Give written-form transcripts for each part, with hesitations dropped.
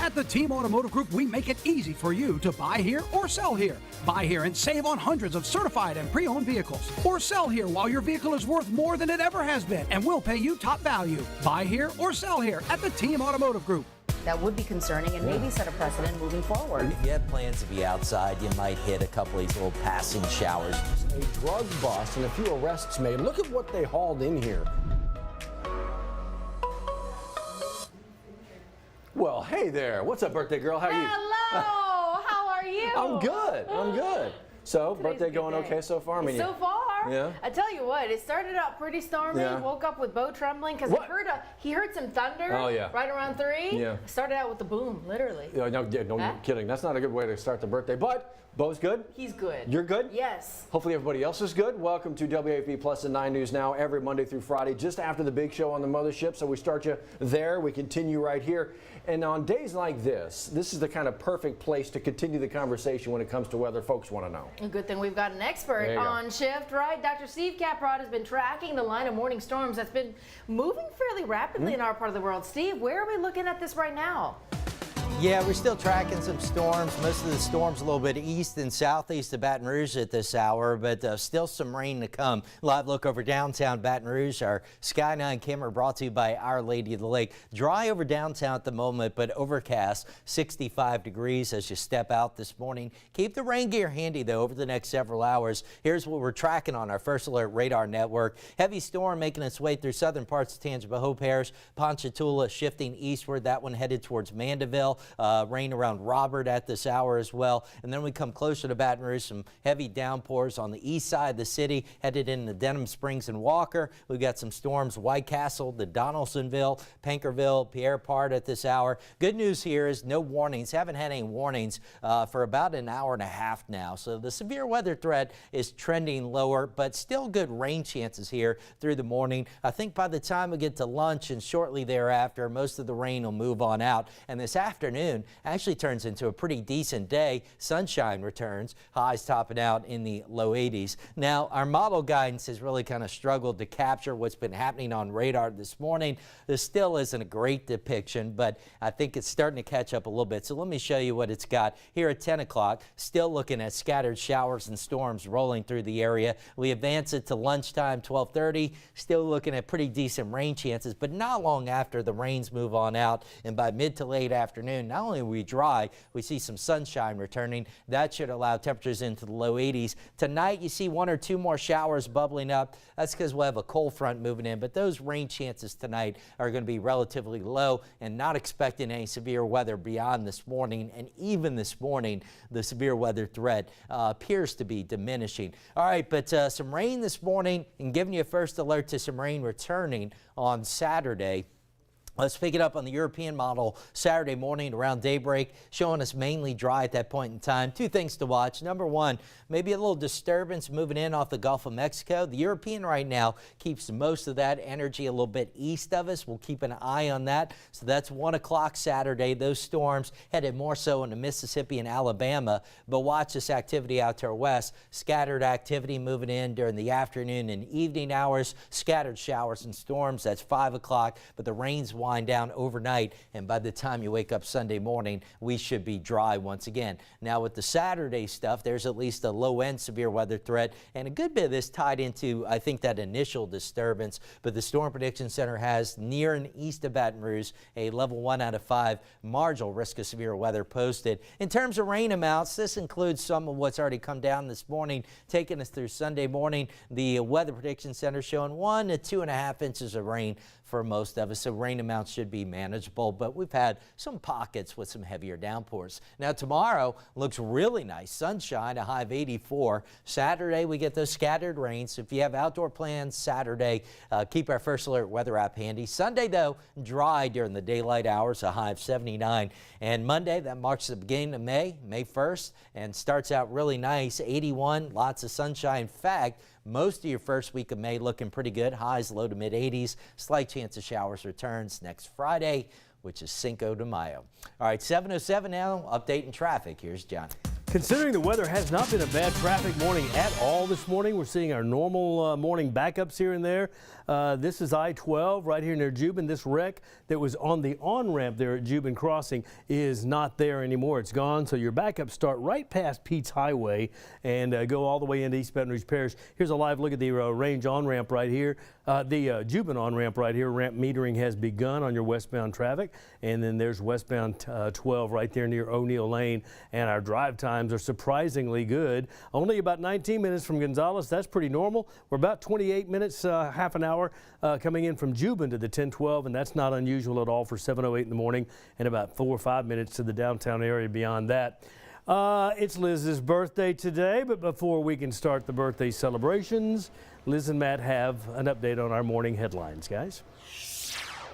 At the Team Automotive Group, we make it easy for you to buy here or sell here. Buy here and save on hundreds of certified and pre-owned vehicles. Or sell here while your vehicle is worth more than it ever has been, and we'll pay you top value. Buy here or sell here at the Team Automotive Group. That would be concerning and maybe set a precedent moving forward. If you have plans to be outside, you might hit a couple of these little passing showers. A drug bust and a few arrests made. Look at what they hauled in here. Well, hey there. What's up, birthday girl? How are you? Hello. How are you? I'm good. I'm good. So, birthday going okay so far? I mean, so far, yeah. I tell you what, it started out pretty stormy. Yeah. Woke up with Bo trembling because he heard some thunder. Oh, yeah. Right around 3. Yeah. Started out with the boom, literally. No, you're kidding. That's not a good way to start the birthday. But Bo's good. He's good. You're good? Yes. Hopefully everybody else is good. Welcome to WAFB Plus and 9 News Now every Monday through Friday, just after the big show on the mothership. So we start you there. We continue right here. And on days like this is the kind of perfect place to continue the conversation when it comes to weather folks want to know. A good thing we've got an expert on shift, right? Dr. Steve Caprod has been tracking the line of morning storms that's been moving fairly rapidly in our part of the world. Steve, where are we looking at this right now? Yeah, we're still tracking some storms. Most of the storms a little bit east and southeast of Baton Rouge at this hour, but still some rain to come. Live look over downtown Baton Rouge. Our Sky 9 camera brought to you by Our Lady of the Lake. Dry over downtown at the moment, but overcast, 65 degrees as you step out this morning. Keep the rain gear handy, though, over the next several hours. Here's what we're tracking on our First Alert radar network. Heavy storm making its way through southern parts of Tangipahoa Parish. Ponchatoula shifting eastward. That one headed towards Mandeville. Rain around Robert at this hour as well. And then we come closer to Baton Rouge, some heavy downpours on the east side of the city, headed into Denham Springs and Walker. We've got some storms, White Castle, the Donaldsonville, Pankerville, Pierre Part at this hour. Good news here is no warnings. Haven't had any warnings for about an hour and a half now. So the severe weather threat is trending lower, but still good rain chances here through the morning. I think by the time we get to lunch and shortly thereafter, most of the rain will move on out. And this afternoon actually turns into a pretty decent day. Sunshine returns, highs topping out in the low 80s. Now, our model guidance has really kind of struggled to capture what's been happening on radar this morning. This still isn't a great depiction, but I think it's starting to catch up a little bit. So let me show you what it's got here at 10 o'clock. Still looking at scattered showers and storms rolling through the area. We advance it to lunchtime, 12:30. Still looking at pretty decent rain chances, but not long after the rains move on out. And by mid to late afternoon, not only are we dry, we see some sunshine returning. That should allow temperatures into the low 80s. Tonight, you see 1 or 2 more showers bubbling up. That's because we'll have a cold front moving in, but those rain chances tonight are going to be relatively low and not expecting any severe weather beyond this morning. And even this morning, the severe weather threat appears to be diminishing. All right, but some rain this morning and giving you a first alert to some rain returning on Saturday. Let's pick it up on the European model Saturday morning around daybreak, showing us mainly dry at that point in time. 2 things to watch. Number 1, maybe a little disturbance moving in off the Gulf of Mexico. The European right now keeps most of that energy a little bit east of us. We'll keep an eye on that. So that's 1 o'clock Saturday. Those storms headed more so into Mississippi and Alabama. But watch this activity out to our west. Scattered activity moving in during the afternoon and evening hours. Scattered showers and storms. That's 5 o'clock. But the rains wind down overnight, and by the time you wake up Sunday morning, we should be dry once again. Now with the Saturday stuff, there's at least a low-end severe weather threat, and a good bit of this tied into, I think, that initial disturbance. But the Storm Prediction Center has near and east of Baton Rouge a level 1 out of 5 marginal risk of severe weather posted. In terms of rain amounts, this includes some of what's already come down this morning, taking us through Sunday morning. The Weather Prediction Center showing 1 to 2.5 inches of rain for most of us, so rain amounts should be manageable, but we've had some pockets with some heavier downpours. Now tomorrow looks really nice. Sunshine, a high of 84. Saturday we get those scattered rains. So if you have outdoor plans Saturday, keep our First Alert weather app handy. Sunday though, dry during the daylight hours, a high of 79. And Monday, that marks the beginning of May 1st, and starts out really nice, 81, lots of sunshine. In fact, most of your first week of May looking pretty good. Highs low to mid 80s. Slight chance of showers returns next Friday, which is Cinco de Mayo. All right, 7:07 now. Updating traffic. Here's John. Considering the weather has not been a bad traffic morning at all this morning, we're seeing our normal morning backups here and there. This is I-12 right here near Jubin. This wreck that was on the on-ramp there at Jubin Crossing is not there anymore. It's gone. So your backups start right past Pete's Highway and go all the way into East Baton Rouge Parish. Here's a live look at the range on-ramp right here. The Jubin on-ramp right here. Ramp metering has begun on your westbound traffic. And then there's westbound 12 right there near O'Neill Lane. And our drive times are surprisingly good. Only about 19 minutes from Gonzales. That's pretty normal. We're about 28 minutes, half an hour coming in from Jubin to the 1012, and that's not unusual at all for 7:08 in the morning, and about 4 or 5 minutes to the downtown area beyond that. It's Liz's birthday today, but before we can start the birthday celebrations, Liz and Matt have an update on our morning headlines, guys.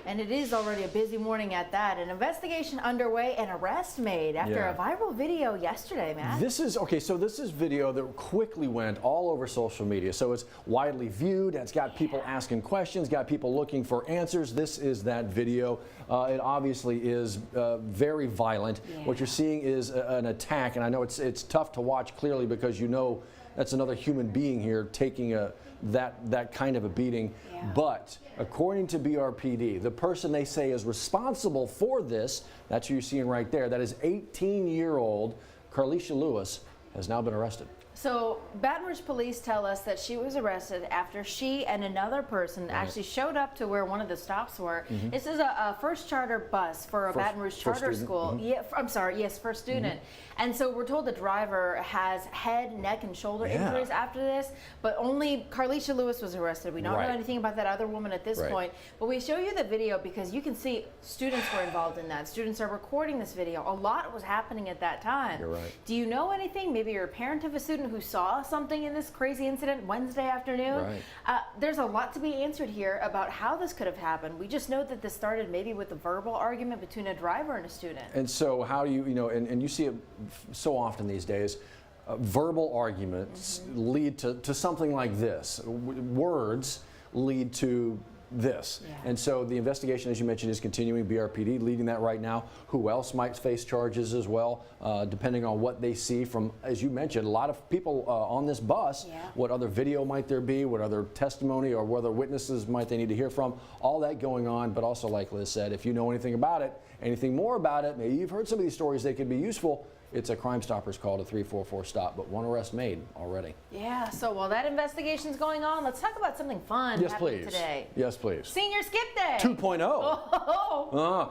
And it is already a busy morning at that. An investigation underway and arrest made after a viral video yesterday, Matt. This is, okay, so this is video that quickly went all over social media. So it's widely viewed. It's got people asking questions, got people looking for answers. This is that video. It obviously is very violent. Yeah. What you're seeing is an attack, and I know it's tough to watch clearly because you know that's another human being here taking that kind of a beating. Yeah. But according to BRPD, the person they say is responsible for this, that's who you're seeing right there, that is 18-year-old Carlisha Lewis, has now been arrested. So Baton Rouge police tell us that she was arrested after she and another person actually showed up to where one of the stops were. This is a first charter bus for a Baton Rouge charter school. Yeah, I'm sorry, yes, first student. And so we're told the driver has head, neck, and shoulder injuries after this, but only Carlisha Lewis was arrested. We don't know anything about that other woman at this point, but we show you the video because you can see students were involved in that. Students are recording this video. A lot was happening at that time. You're right. Do you know anything? Maybe you're a parent of a student who saw something in this crazy incident Wednesday afternoon. There's a lot to be answered here about how this could have happened. We just know that this started maybe with a verbal argument between a driver and a student. And so how do you know, and you see it so often these days, verbal arguments lead to something like this. Words lead to this. And so the investigation, as you mentioned, is continuing. BRPD leading that right now. Who else might face charges as well, depending on what they see from, as you mentioned, a lot of people on this bus. What other video might there be? What other testimony or what other witnesses might they need to hear from? All that going on, but also, like Liz said, if you know anything about it, anything more about it, maybe you've heard some of these stories, they could be useful. It's a Crime Stoppers call to 344 stop, but one arrest made already. Yeah, so while that investigation's going on, let's talk about something fun happening today. Yes, please. Senior Skip Day 2.0. Oh,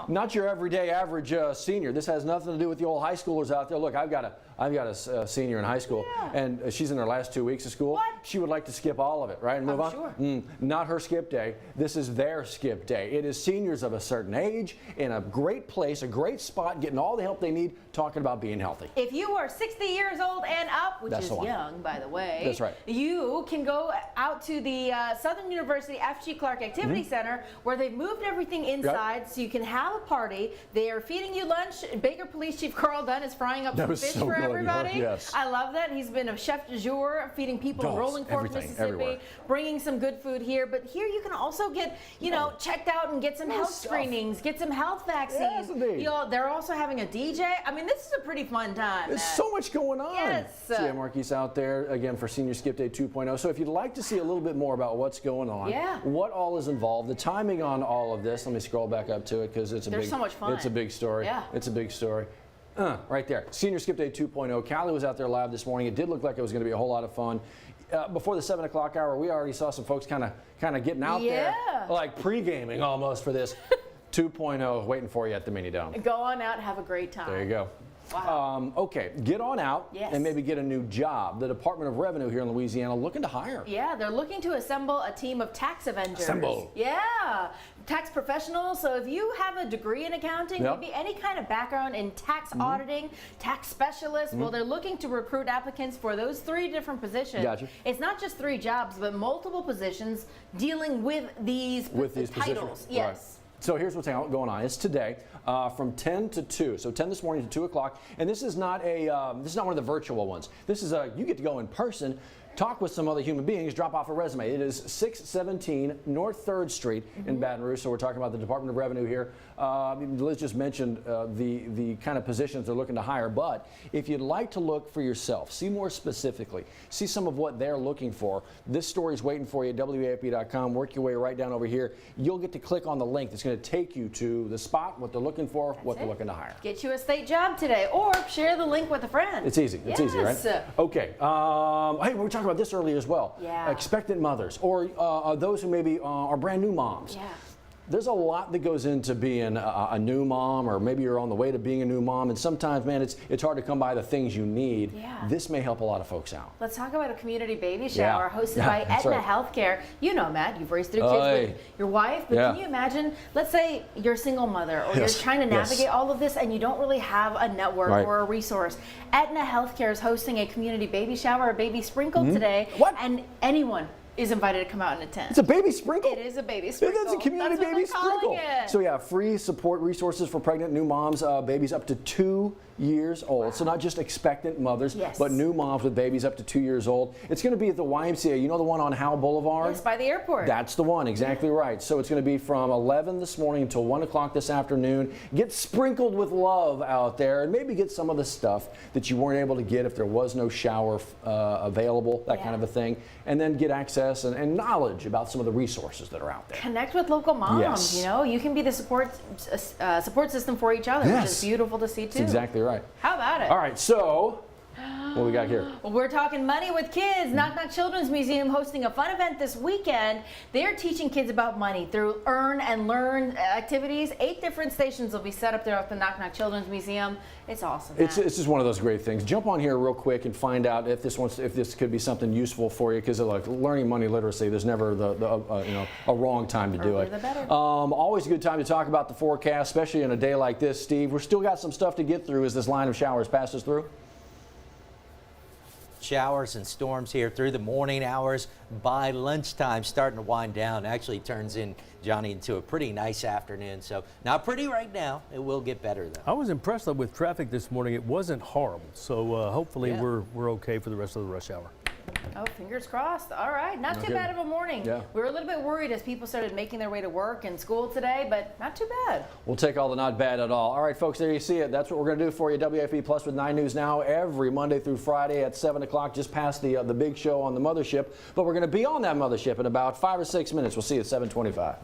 Not your everyday average senior. This has nothing to do with the old high schoolers out there. Look, I've got a senior in high school, and she's in her last 2 weeks of school. What? She would like to skip all of it, right, and move on? Sure. Not her skip day. This is their skip day. It is seniors of a certain age in a great place, a great spot, getting all the help they need, talking about being healthy. If you are 60 years old and up, which is young, by the way, that's right, you can go out to the Southern University F.G. Clark Activity Center, where they've moved everything inside so you can have a party. They are feeding you lunch. Baker Police Chief Carl Dunn is frying up some fish for everybody. Yes. I love that. He's been a chef du jour, feeding people in Rolling Fork, Mississippi, bringing some good food here. But here you can also get, checked out and get some health screenings, get some health vaccines. They're also having a DJ. I mean, this is a pretty fun time. There's so much going on. Yes. CA Marquise out there, again, for Senior Skip Day 2.0. So if you'd like to see a little bit more about what's going on, what all is involved, the timing on all of this, let me scroll back up to it because it's so much fun. It's a big story. It's a big story. Right there. Senior Skip Day 2.0. Callie was out there live this morning. It did look like it was going to be a whole lot of fun. Before the 7 o'clock hour, we already saw some folks kind of getting out there, like pre-gaming almost for this 2.0, waiting for you at the Mini Dome. Go on out, have a great time. There you go. Wow. Okay, get on out and maybe get a new job. The Department of Revenue here in Louisiana looking to hire. Yeah, they're looking to assemble a team of tax avengers. Assemble. Yeah, tax professionals. So if you have a degree in accounting, maybe any kind of background in tax auditing, tax specialists, well, they're looking to recruit applicants for those 3 different positions. Gotcha. It's not just 3 jobs, but multiple positions dealing with these titles. Positions. Yes. Right. So here's what's going on. It's today from 10 to 2. So 10 this morning to 2 o'clock. And this is not one of the virtual ones. This is you get to go in person talk with some other human beings, drop off a resume. It is 617 North 3rd Street in Baton Rouge. So we're talking about the Department of Revenue here. Liz just mentioned the kind of positions they're looking to hire. But if you'd like to look for yourself, see more specifically, see some of what they're looking for, this story is waiting for you at WAFB.com. Work your way right down over here. You'll get to click on the link that's going to take you to the spot, what they're looking for, what they're looking to hire. Get you a state job today, or share the link with a friend. It's easy. It's easy, right? Okay. Hey, we were talking about this earlier as well. Yeah. Expectant mothers, or those who maybe are brand new moms. Yeah. There's a lot that goes into being a new mom, or maybe you're on the way to being a new mom, and sometimes, man, it's hard to come by the things you need. Yeah. This may help a lot of folks out. Let's talk about a community baby shower hosted by that's Aetna right. Healthcare. You know, Matt, you've raised 3 kids with your wife, but can you imagine, let's say you're a single mother, or you're trying to navigate all of this and you don't really have a network or a resource. Aetna Healthcare is hosting a community baby shower, a baby sprinkle today. What? And anyone is invited to come out and attend. It's a baby sprinkle? It is a baby sprinkle. That's a community That's what baby they're calling sprinkle. it. So yeah, free support resources for pregnant new moms, babies up to 2 years old. So not just expectant mothers, but new moms with babies up to 2 years old. It's going to be at the YMCA. You know the one on Howell Boulevard? Yes, by the airport. That's the one, exactly right. So it's going to be from 11 this morning until 1 o'clock this afternoon. Get sprinkled with love out there, and maybe get some of the stuff that you weren't able to get if there was no shower available, that kind of a thing. And then get access and knowledge about some of the resources that are out there. Connect with local moms. You know, you can be the support system for each other, which is beautiful to see too. That's exactly right. How about it? All right, so what we got here? Well, we're talking money with kids. Knock Knock Children's Museum hosting a fun event this weekend. They're teaching kids about money through earn and learn activities. 8 different stations will be set up there at the Knock Knock Children's Museum. It's awesome. It's just one of those great things. Jump on here real quick and find out if this could be something useful for you, because like learning money literacy, there's never a wrong time to do it. The better. Always a good time to talk about the forecast, especially in a day like this. Steve, we're still got some stuff to get through as this line of showers passes through. Showers and storms here through the morning hours. By lunchtime, starting to wind down. Actually turns in, Johnny, into a pretty nice afternoon. So not pretty right now. It will get better though. I was impressed though with traffic this morning. It wasn't horrible. So hopefully we're okay for the rest of the rush hour. Oh, fingers crossed. All right. Not too bad of a morning. Yeah. We were a little bit worried as people started making their way to work and school today, but not too bad. We'll take all the not bad at all. All right, folks, there you see it. That's what we're going to do for you. WAFB Plus with 9 News Now every Monday through Friday at 7 o'clock, just past the big show on the mothership. But we're going to be on that mothership in about 5 or 6 minutes. We'll see you at 7:25.